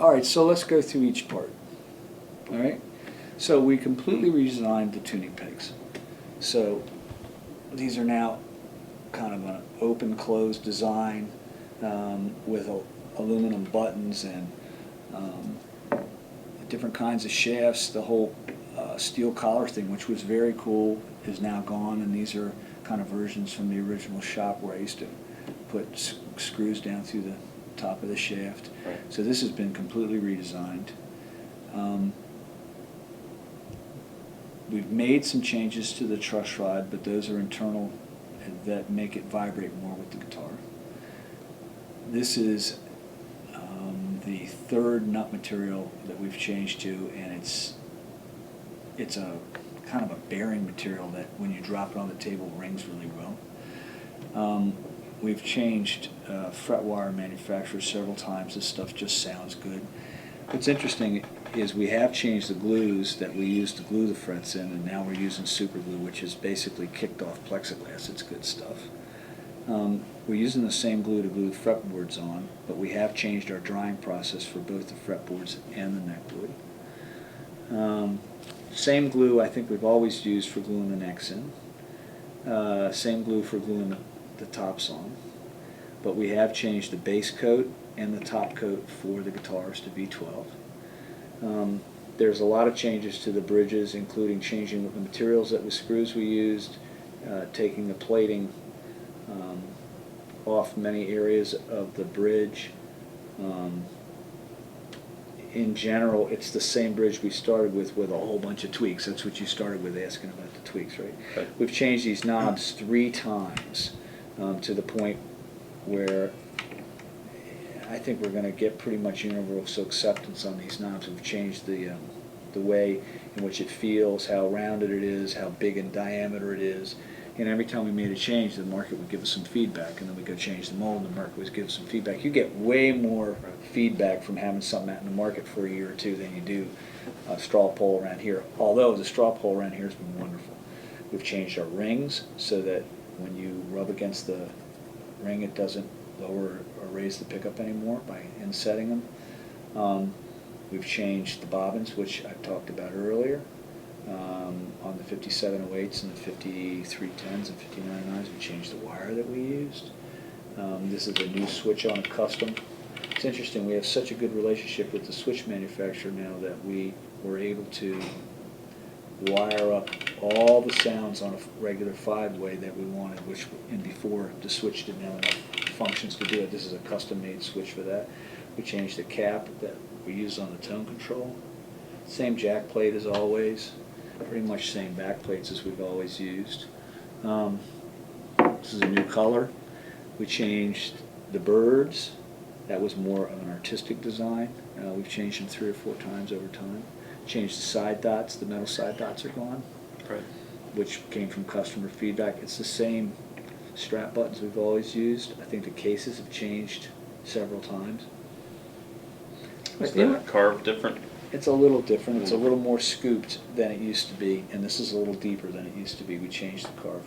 All right, so let's go through each part. All right, so we completely redesigned the tuning pegs. So these are now kind of an open-closed design with aluminum buttons and different kinds of shafts. The whole steel collar thing, which was very cool, is now gone, and these are kind of versions from the original shop where I used to put screws down through the top of the shaft. Right. So this has been completely redesigned. We've made some changes to the truss rod, but those are internal that make it vibrate more with the guitar. This is the third nut material that we've changed to, and it's a kind of a bearing material that when you drop it on the table rings really well. We've changed fret wire manufacturers several times. This stuff just sounds good. What's interesting is we have changed the glues that we use to glue the frets in, and now we're using super glue, which is basically kicked off plexiglass. It's good stuff. We're using the same glue to glue the fretboards on, but we have changed our drying process for both the fretboards and the neck glue. Same glue I think we've always used for gluing the necks in. Same glue for gluing the tops on. But we have changed the base coat and the top coat for the guitars to V12. There's a lot of changes to the bridges, including changing the materials that the screws we used, taking the plating off many areas of the bridge. In general, it's the same bridge we started with a whole bunch of tweaks. That's what you started with, asking about the tweaks, right? Right. We've changed these knobs 3 times to the point where I think we're going to get pretty much universal acceptance on these knobs. We've changed the way in which it feels, how rounded it is, how big in diameter it is. And every time we made a change, the market would give us some feedback, and then we go change the mold, and the market would give us some feedback. You get way more feedback from having something out in the market for a year or two than you do a straw poll around here, although the straw poll around here has been wonderful. We've changed our rings so that when you rub against the ring, it doesn't lower or raise the pickup anymore by insetting them. We've changed the bobbins, which I talked about earlier. On the 5708s and the 5310s and 5909s, we changed the wire that we used. This is a new switch on a custom. It's interesting, we have such a good relationship with the switch manufacturer now that we were able to wire up all the sounds on a regular 5-way that we wanted, which and before the switch didn't have enough functions to do it. This is a custom-made switch for that. We changed the cap that we used on the tone control. Same jack plate as always. Pretty much same back plates as we've always used. This is a new color. We changed the birds. That was more of an artistic design. We've changed them 3 or 4 times over time. Changed the side dots. The metal side dots are gone, Right. which came from customer feedback. It's the same strap buttons we've always used. I think the cases have changed several times. Is the carve different? It's a little different. It's a little more scooped than it used to be, and this is a little deeper than it used to be. We changed the carve.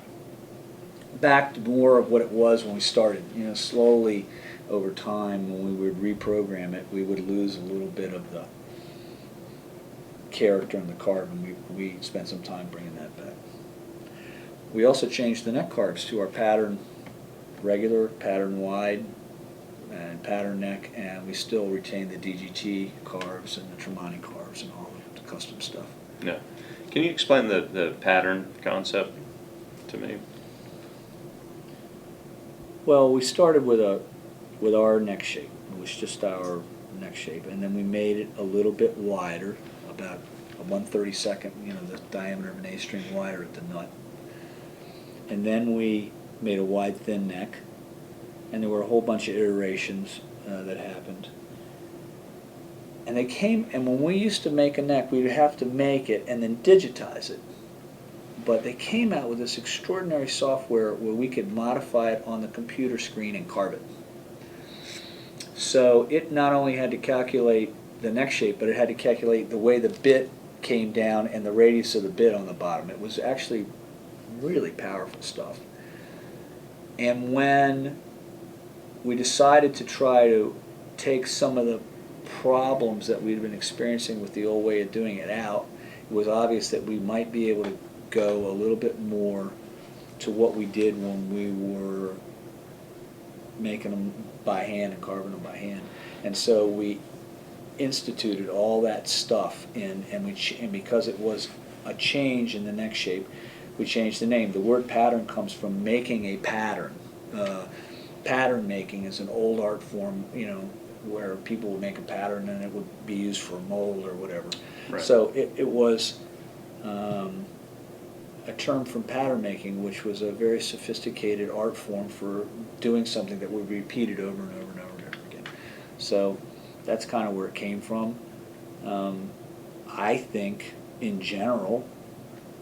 Back to more of what it was when we started. You know, slowly over time, when we would reprogram it, we would lose a little bit of the character in the carve, and we spent some time bringing that back. We also changed the neck carves to our pattern regular, pattern wide, and pattern neck, and we still retain the DGT carves and the Tremonti carves and all the custom stuff. No. Can you explain the pattern concept to me? Well, we started with our neck shape. It was just our neck shape, and then we made it a little bit wider, about a 1/32, the diameter of an A string wider at the nut. And then we made a wide, thin neck, and there were a whole bunch of iterations that happened. And when we used to make a neck, we would have to make it and then digitize it. But they came out with this extraordinary software where we could modify it on the computer screen and carve it. So it not only had to calculate the neck shape, but it had to calculate the way the bit came down and the radius of the bit on the bottom. It was actually really powerful stuff. And when we decided to try to take some of the problems that we'd been experiencing with the old way of doing it out, it was obvious that we might be able to go a little bit more to what we did when we were making them by hand and carving them by hand. And so we instituted all that stuff and because it was a change in the neck shape, we changed the name. The word pattern comes from making a pattern. Pattern making is an old art form, where people would make a pattern and it would be used for a mold or whatever. Right. So it was a term from pattern making, which was a very sophisticated art form for doing something that would be repeated over and over and over and over again. So that's kind of where it came from. I think, in general,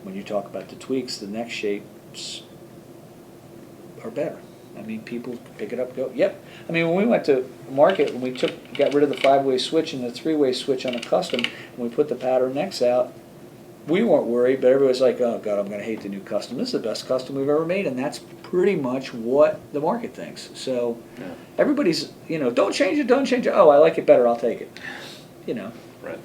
when you talk about the tweaks, the neck shapes are better. I mean, people pick it up, go, yep. I mean, when we went to market, when we got rid of the 5-way switch and the 3-way switch on a custom, and we put the pattern necks out, we weren't worried, but everybody's like, oh God, I'm going to hate the new custom. This is the best custom we've ever made, and that's pretty much what the market thinks. So everybody's, don't change it, don't change it. Oh, I like it better, I'll take it. Right.